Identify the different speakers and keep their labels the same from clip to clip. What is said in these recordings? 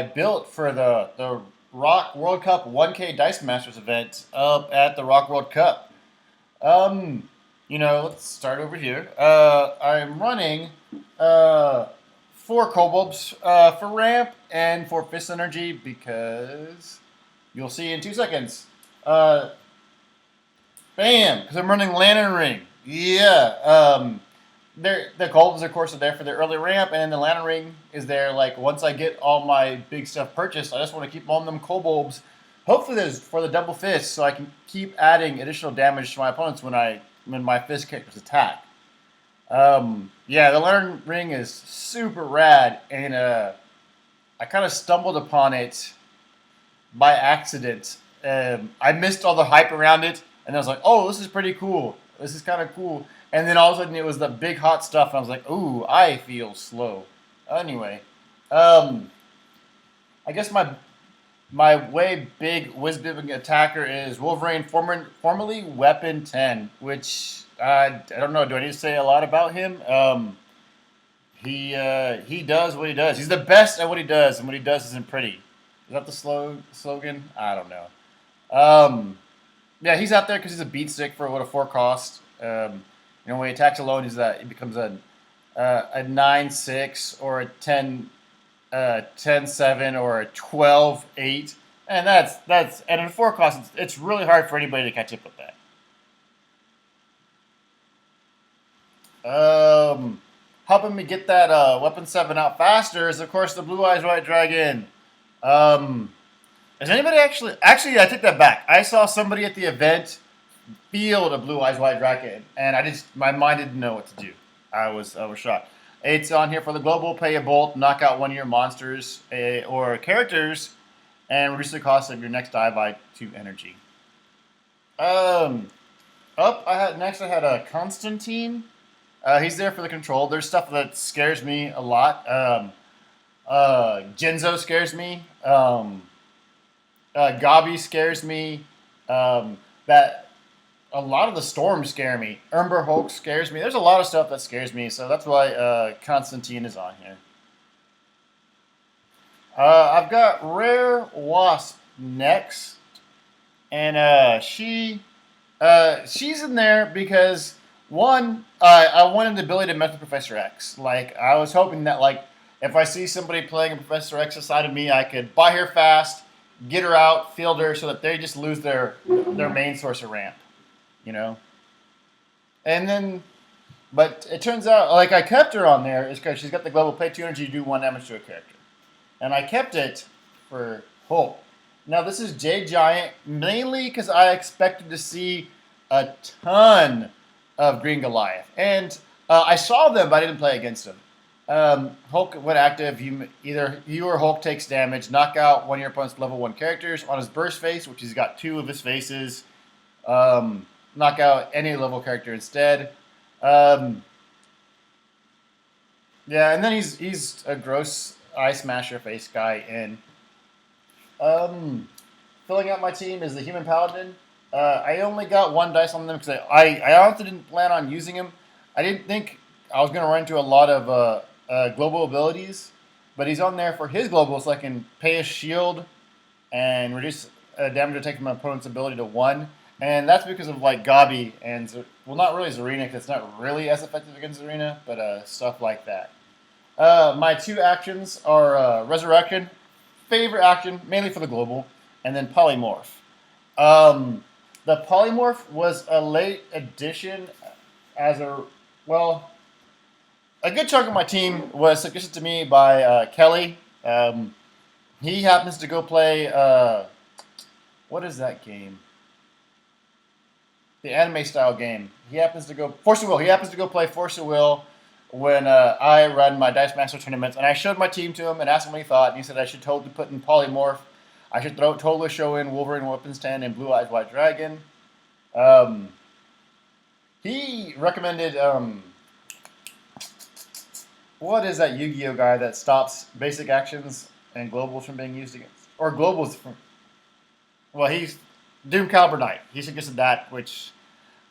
Speaker 1: I built for the ROC World Cup 1K Dice Masters event up at the ROC World Cup. Um, let's start over here. I'm running uh, four kobolds for ramp and for fist energy because you'll see in 2 seconds. Uh, Bam! Because I'm running Lantern Ring. Yeah. The kobolds, of course, are there for the early ramp, and then the Lantern Ring is there. Like once I get all my big stuff purchased, I just want to keep on them kobolds. Hopefully, there's for the double fist, so I can keep adding additional damage to my opponents when my fist characters attack. Yeah, the Lantern Ring is super rad, and I kind of stumbled upon it by accident. I missed all the hype around it, and I was like, "Oh, this is pretty cool. This is kind of cool." And then all of a sudden, it was the big hot stuff, and I was like, "Ooh, I feel slow." Anyway, um, I guess my way big whiz-bibbing attacker is Wolverine, formerly Weapon 10, which I don't know. Do I need to say a lot about him? He does what he does. He's the best at what he does, and what he does isn't pretty. Is that the slogan? I don't know. Yeah, he's out there because he's a beat stick for what a 4 cost. When he attacks alone, he becomes a 9/6 or a 10/7 or a 12/8, and that's and in 4 cost, it's really hard for anybody to catch up with that. Helping me get that weapon 7 out faster is of course the Blue Eyes White Dragon. Um, Is anybody actually? I take that back. I saw somebody at the event field a Blue Eyes White Dragon, and my mind didn't know what to do. I was shocked. It's on here for the global. Pay a bolt, knock out one of your monsters or characters, and reduce the cost of your next dive by 2 energy. Um, I had a Constantine. He's there for the control. There's stuff that scares me a lot. Genzo scares me. Gabi scares me. That a lot of the storms scare me. Umber Hulk scares me. There's a lot of stuff that scares me, so that's why Constantine is on here. I've got Rare Wasp next, and she's in there because one, I wanted the ability to mess with Professor X. Like I was hoping that if I see somebody playing a Professor X aside of me, I could buy her fast, get her out, field her, so that they just lose their main source of ramp, you know. And then, but it turns out I kept her on there is because she's got the global pay 2 energy to do 1 damage to a character, and I kept it for Hulk. Now this is Jade Giant mainly because I expected to see a ton of Green Goliath, and I saw them, but I didn't play against them. Hulk went active. Either you or Hulk takes damage. Knock out one of your opponent's level 1 characters on his burst face, which he's got 2 of his faces. Knock out any level character instead. Yeah, and then he's a gross eye smasher face guy. And filling out my team is the Human Paladin. I only got 1 dice on them because I honestly didn't plan on using him. I didn't think I was going to run into a lot of global abilities, but he's on there for his global, so I can pay a shield and reduce damage attack from my opponent's ability to 1. And that's because of Gabi and not really Zarina, because it's not really as effective against Zarina, but stuff like that. My 2 actions are Resurrection, favorite action, mainly for the global, and then Polymorph. The Polymorph was a late addition as a good chunk of my team was suggested to me by Kelly. He happens to go play what is that game? The anime style game. He happens to go Force of Will. He happens to go play Force of Will when I run my Dice Master tournaments, and I showed my team to him and asked him what he thought, and he said I should totally put in Polymorph. I should totally show in Wolverine Weapons 10 and Blue Eyes White Dragon. He recommended what is that Yu-Gi-Oh guy that stops basic actions and globals from being used against, or globals from? Well, he's Doom Caliber Knight. He suggested that, which,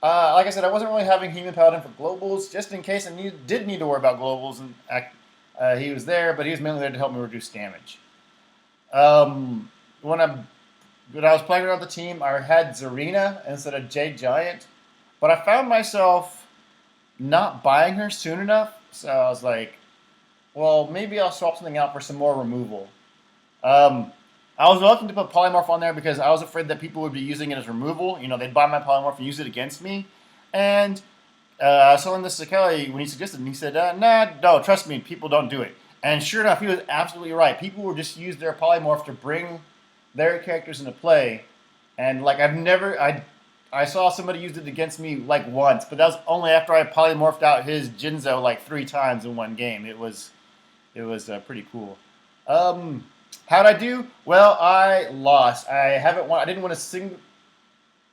Speaker 1: like I said, I wasn't really having Human Paladin for globals, just in case I did need to worry about globals, and he was there, but he was mainly there to help me reduce damage. Um, when I when I was playing around the team, I had Zarina instead of Jade Giant, but I found myself not buying her soon enough. So I was like, well, maybe I'll swap something out for some more removal. Um, I was reluctant to put polymorph on there because I was afraid that people would be using it as removal. You know, they'd buy my polymorph and use it against me. And I was telling this to Kelly when he suggested, and he said, "Nah, no, trust me, people don't do it." And sure enough, he was absolutely right. People would just use their polymorph to bring their characters into play, and like I saw somebody use it against me like once, but that was only after I polymorphed out his Jinzo like 3 times in one game. It was pretty cool. Um, how'd I do? Well, I lost. I haven't won. I didn't win a single.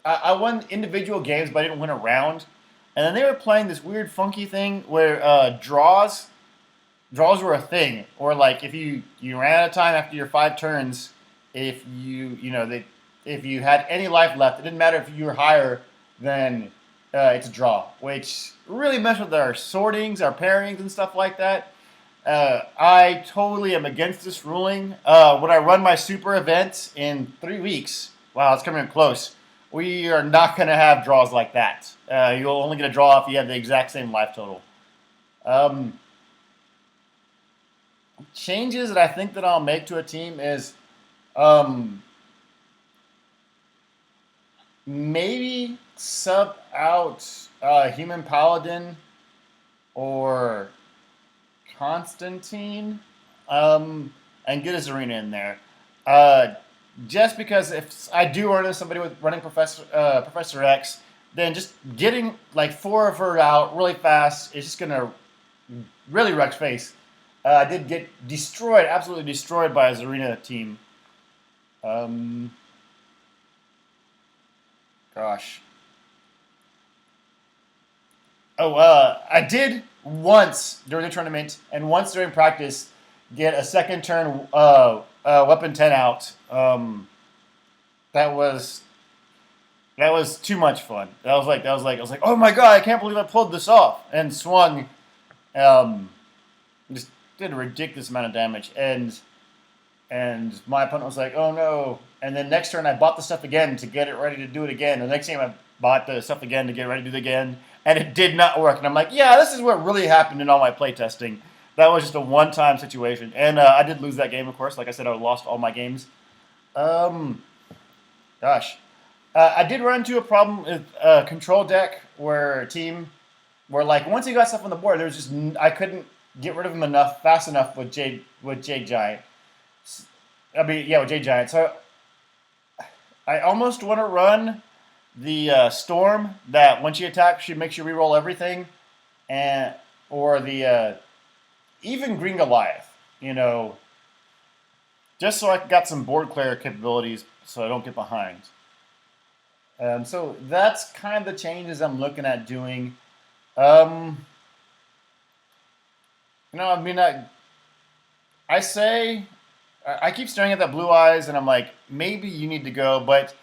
Speaker 1: I won individual games, but I didn't win a round. And then they were playing this weird, funky thing where draws were a thing, or like if you ran out of time after your 5 turns, if if you had any life left, it didn't matter if you were higher, then it's a draw, which really messed with our sortings, our pairings, and stuff like that. I totally am against this ruling. When I run my super event in 3 weeks, wow, it's coming in close. We are not going to have draws like that. You'll only get a draw if you have the exact same life total. Um, Changes that I think that I'll make to a team is um, maybe sub out Human Paladin or Constantine, and get his arena in there. Uh, just because if I do run into somebody with running Professor X, then just getting like 4 of her out really fast is just gonna really wreck face. I did get destroyed, absolutely destroyed by his arena team. Um, Gosh. Oh, I did once during the tournament and once during practice get a second turn weapon 10 out. That was that was too much fun. I was like, oh my god, I can't believe I pulled this off and swung. Um, just did a ridiculous amount of damage, and my opponent was like, oh no. And then next turn I bought the stuff again to get it ready to do it again. The next game I bought the stuff again to get ready to do it again, and it did not work. And I'm like, yeah, this is what really happened in all my playtesting. That was just a one-time situation, and I did lose that game, of course. Like I said, I lost all my games. Um, Gosh, I did run into a problem with control deck where like once he got stuff on the board, there was just I couldn't get rid of him enough fast enough with Jade Giant. I mean, yeah, with Jade Giant. So I almost want to run the Storm that when she attacks, she makes you reroll everything, and or the even Green Goliath. You know, just so I got some board clear capabilities, so I don't get behind. So that's kind of the changes I'm looking at doing. Um, I mean, I say I keep staring at that blue eyes, and I'm like, maybe you need to go, but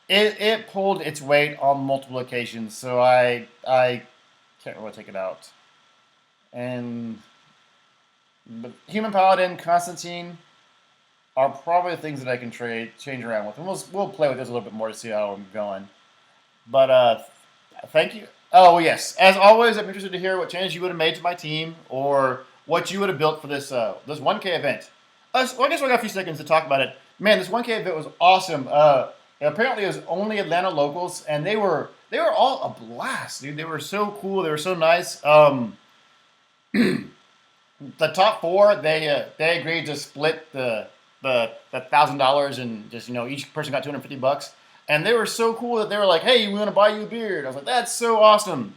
Speaker 1: it pulled its weight on multiple occasions, so I can't really take it out. And but Human Paladin, Constantine are probably the things that I can trade change around with, and we'll play with this a little bit more to see how I'm going. But thank you. Oh yes, as always, I'm interested to hear what changes you would have made to my team or what you would have built for this 1K event. Well, I guess we got a few seconds to talk about it. Man, this 1K event was awesome. Apparently, it was only Atlanta locals, and they were all a blast, dude. They were so cool. They were so nice. The top four, they agreed to split the $1,000 and just each person got $250, and they were so cool that they were like, "Hey, we want to buy you a beard." I was like, "That's so awesome!"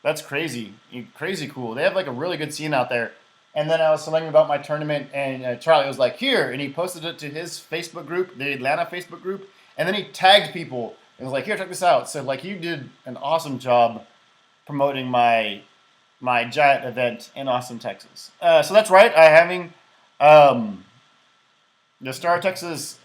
Speaker 1: That's crazy, crazy cool. They have like a really good scene out there. And then I was telling him about my tournament, and Charlie was like, "Here," and he posted it to his Facebook group, the Atlanta Facebook group, and then he tagged people and was like, "Here, check this out." So like, you did an awesome job promoting my giant event in Austin, Texas. So that's right. I having um, the Star Texas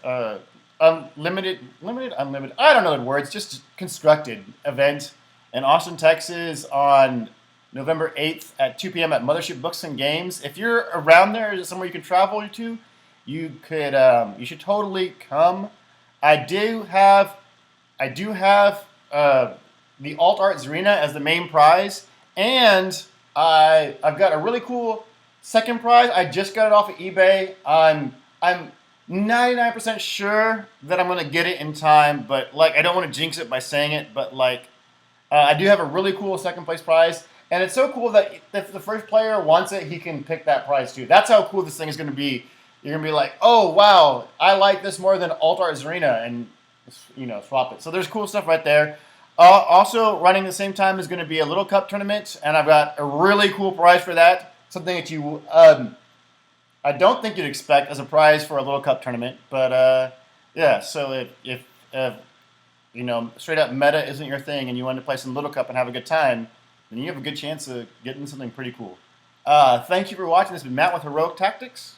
Speaker 1: unlimited. I don't know the words. Just constructed event in Austin, Texas on November 8th at 2 p.m. at Mothership Books and Games. If you're around there, is it somewhere you can travel to? you should totally come. I do have the Alt Arts Arena as the main prize, and I've got a really cool second prize. I just got it off of eBay. I'm 99% sure that I'm gonna get it in time, but like I don't want to jinx it by saying it, but like I do have a really cool second place prize, and it's so cool that if the first player wants it, he can pick that prize too. That's how cool this thing is gonna be. You're gonna be like, oh wow, I like this more than Alt Arts Arena, and swap it. So there's cool stuff right there. Also running the same time is going to be a little cup tournament, and I've got a really cool prize for that. Something that you I don't think you'd expect as a prize for a little cup tournament, but yeah. So if straight up meta isn't your thing, and you want to play some little cup and have a good time, then you have a good chance of getting something pretty cool. Thank you for watching. This has been Matt with Heroic Tactics.